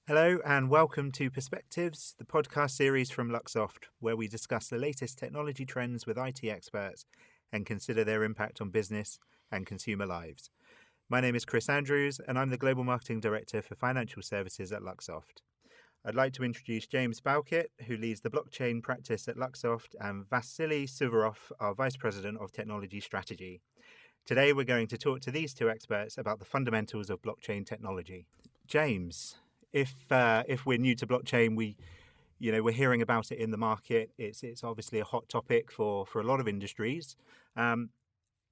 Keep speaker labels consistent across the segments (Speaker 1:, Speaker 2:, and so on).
Speaker 1: Hello and welcome to Perspectives, the podcast series from Luxoft, where we discuss the latest technology trends with IT experts and consider their impact on business and consumer lives. My name is Chris Andrews and I'm the Global Marketing Director for Financial Services at Luxoft. I'd like to introduce James Bowkett, who leads the blockchain practice at Luxoft, and Vasiliy Suvorov, our Vice President of Technology Strategy. Today we're going to talk to these two experts about the fundamentals of blockchain technology. James, if we're new to blockchain, we're hearing about it in the market. It's obviously a hot topic for a lot of industries. Can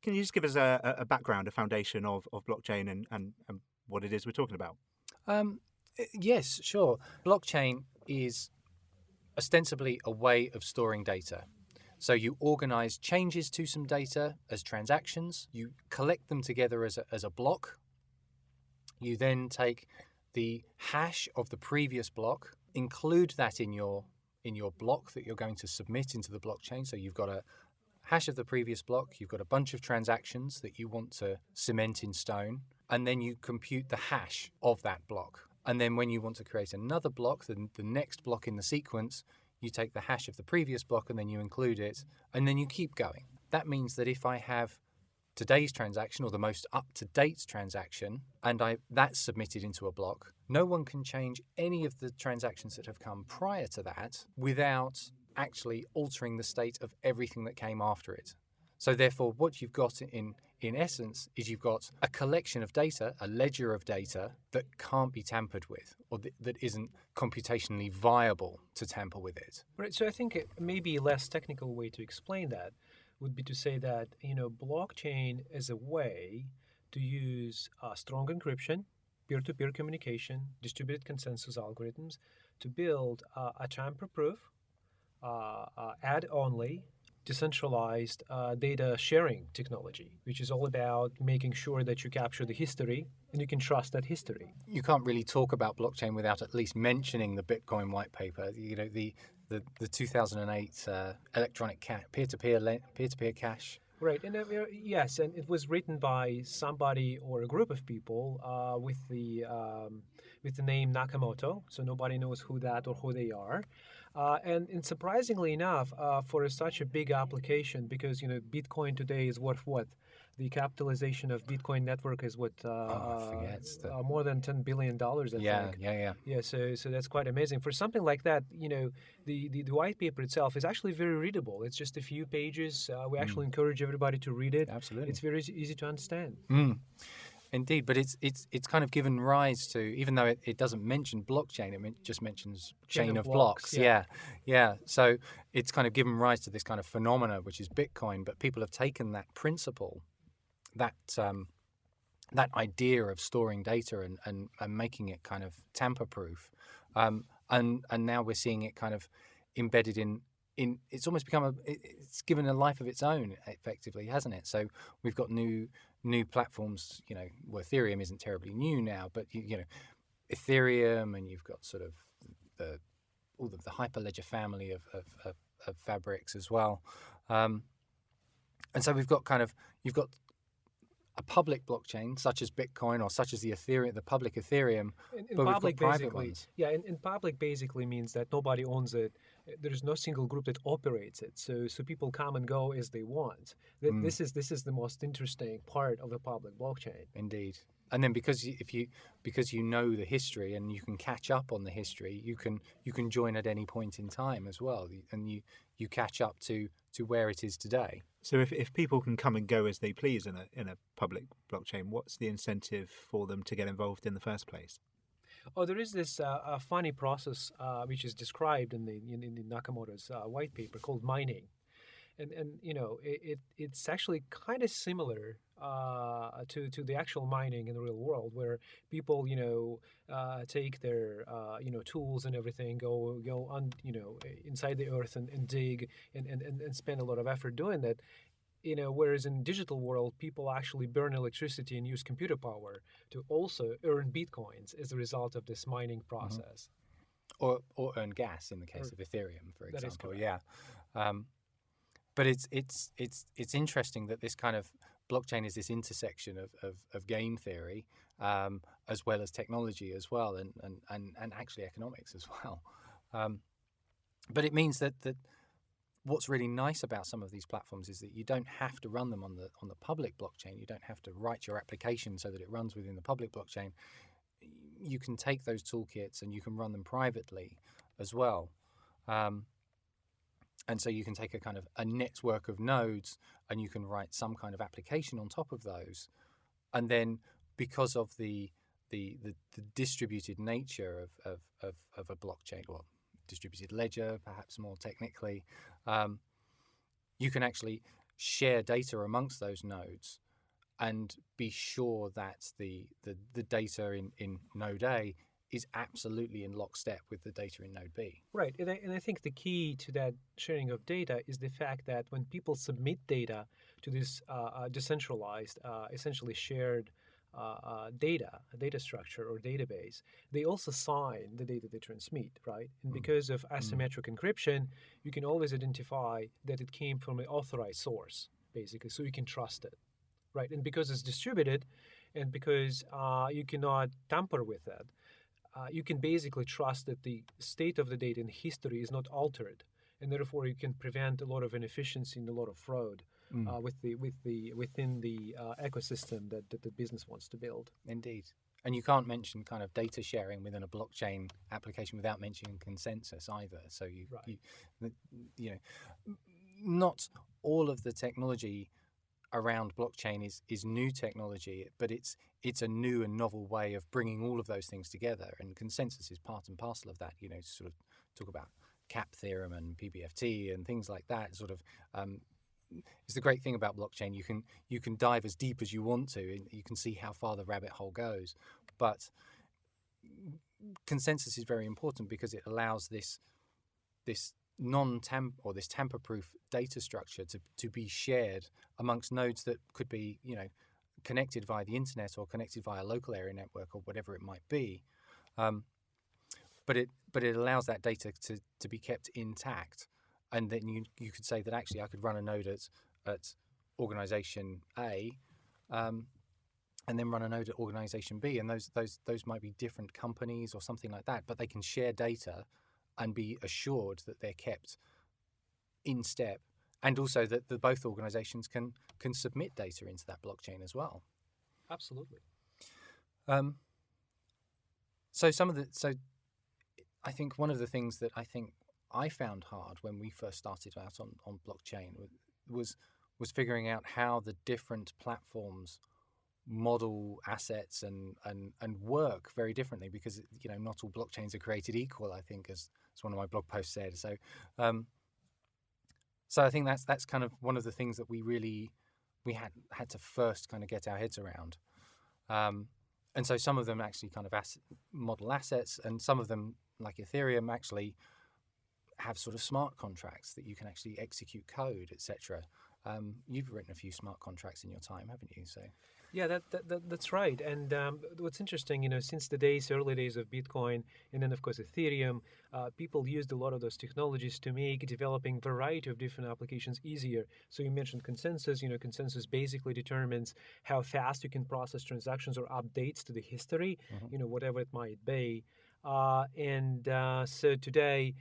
Speaker 1: you just give us a background, a foundation of blockchain and what it is we're talking about?
Speaker 2: Yes, sure. Blockchain is ostensibly a way of storing data. So you organize changes to some data as transactions. You collect them together as a block. You then take the hash of the previous block, include that in your block that you're going to submit into the blockchain. So you've got a hash of the previous block, you've got a bunch of transactions that you want to cement in stone, and then you compute the hash of that block. And then when you want to create another block, the next block in the sequence, you take the hash of the previous block and then you include it, and then you keep going. That means that if I have today's transaction or the most up-to-date transaction, and that's submitted into a block, no one can change any of the transactions that have come prior to that without actually altering the state of everything that came after it. So therefore, what you've got in essence is you've got a collection of data, a ledger of data that can't be tampered with, or that isn't computationally viable to tamper with it.
Speaker 3: Right. So I think it may be a less technical way to explain that would be to say that, blockchain is a way to use strong encryption, peer-to-peer communication, distributed consensus algorithms to build a tamper-proof, add-only, decentralized data sharing technology, which is all about making sure that you capture the history and you can trust that history.
Speaker 2: You can't really talk about blockchain without at least mentioning the Bitcoin white paper. The 2008 electronic peer-to-peer cash.
Speaker 3: Right, and yes, and it was written by somebody or a group of people with the name Nakamoto, so nobody knows who they are. And surprisingly enough, for such a big application, because Bitcoin today is worth what? The capitalization of Bitcoin network is what? More than $10 billion. I think. Yeah. So that's quite amazing. For something like that, the white paper itself is actually very readable. It's just a few pages. We actually encourage everybody to read it.
Speaker 2: Absolutely,
Speaker 3: it's very easy to understand.
Speaker 2: Indeed, but it's kind of given rise to, even though it doesn't mention blockchain, it just mentions chain of blocks. Yeah. So it's kind of given rise to this kind of phenomena, which is Bitcoin. But people have taken that principle, that idea of storing data and making it kind of tamper-proof, and now we're seeing it kind of embedded in. It's almost become it's given a life of its own, effectively, hasn't it? So we've got new platforms, well, Ethereum isn't terribly new now, but Ethereum, and you've got sort of all of the Hyperledger family of fabrics as well, and so you've got a public blockchain such as Bitcoin or such as the Ethereum, the public Ethereum, but we've got private ones.
Speaker 3: Yeah, and public basically means that nobody owns it. There's no single group that operates it. So people come and go as they want. This is the most interesting part of the public blockchain.
Speaker 2: Indeed. And then because you know the history and you can catch up on the history, you can join at any point in time as well, and you catch up to where it is today.
Speaker 1: So if people can come and go as they please in a public blockchain, what's the incentive for them to get involved in the first place?
Speaker 3: Oh, there is this funny process which is described in the Nakamoto's white paper called mining, and it's actually kind of similar to the actual mining in the real world, where people take their tools and everything, go on inside the earth and dig and spend a lot of effort doing that. Whereas in digital world, people actually burn electricity and use computer power to also earn bitcoins as a result of this mining process.
Speaker 2: Or earn gas in the case of Ethereum, for example.
Speaker 3: That is correct.
Speaker 2: Yeah. But it's interesting that this kind of blockchain is this intersection of game theory as well as technology as well, and actually economics as well. But it means that what's really nice about some of these platforms is that you don't have to run them on the public blockchain. You don't have to write your application so that it runs within the public blockchain. You can take those toolkits and you can run them privately as well. And so you can take a kind of a network of nodes and you can write some kind of application on top of those. And then because of the distributed nature of a blockchain, or distributed ledger, perhaps more technically, you can actually share data amongst those nodes and be sure that the data in node A is absolutely in lockstep with the data in node B.
Speaker 3: Right, and I think the key to that sharing of data is the fact that when people submit data to this decentralized, essentially shared data structure or database, they also sign the data they transmit, right? And because of asymmetric encryption, you can always identify that it came from an authorized source, basically, so you can trust it, right? And because it's distributed, and because you cannot tamper with it, you can basically trust that the state of the data in history is not altered, and therefore you can prevent a lot of inefficiency and a lot of fraud within the ecosystem that the business wants to build.
Speaker 2: Indeed. And you can't mention kind of data sharing within a blockchain application without mentioning consensus either. So you know, not all of the technology around blockchain is new technology, but it's a new and novel way of bringing all of those things together, and consensus is part and parcel of that. You know, sort of talk about CAP theorem and PBFT and things like that. Sort of, it's the great thing about blockchain. You can dive as deep as you want to, and you can see how far the rabbit hole goes. But consensus is very important because it allows this this tamper-proof data structure to be shared amongst nodes that could be, you know, connected via the internet or connected via a local area network or whatever it might be. But it allows that data to be kept intact, and then you could say that actually I could run a node at organization A, and then run a node at organization B, and those might be different companies or something like that, but they can share data and be assured that they're kept in step, and also that both organizations can submit data into that blockchain as well.
Speaker 3: Absolutely.
Speaker 2: So I think one of the things that I found hard when we first started out on blockchain was figuring out how the different platforms model assets and work very differently, because, you know, not all blockchains are created equal, I think, as one of my blog posts said. So I think that's kind of one of the things that we had to first kind of get our heads around. And so some of them actually kind of model assets, and some of them, like Ethereum, actually have sort of smart contracts that you can actually execute code, etc. You've written a few smart contracts in your time, haven't you? So
Speaker 3: yeah, that's right. And what's interesting, you know, since the early days of Bitcoin, and then of course Ethereum, people used a lot of those technologies to make developing variety of different applications easier. So you mentioned consensus. You know, consensus basically determines how fast you can process transactions or updates to the history, you know, whatever it might be. So today,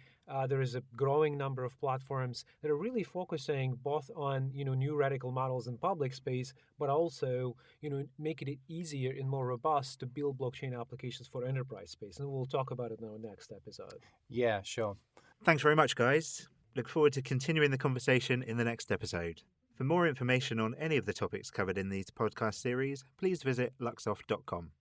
Speaker 3: there is a growing number of platforms that are really focusing both on, you know, new radical models in public space, but also, you know, making it easier and more robust to build blockchain applications for enterprise space. And we'll talk about it in our next episode.
Speaker 2: yeah, sure.
Speaker 1: Thanks very much, guys. Look forward to continuing the conversation in the next episode. For more information on any of the topics covered in these podcast series, please visit luxoft.com.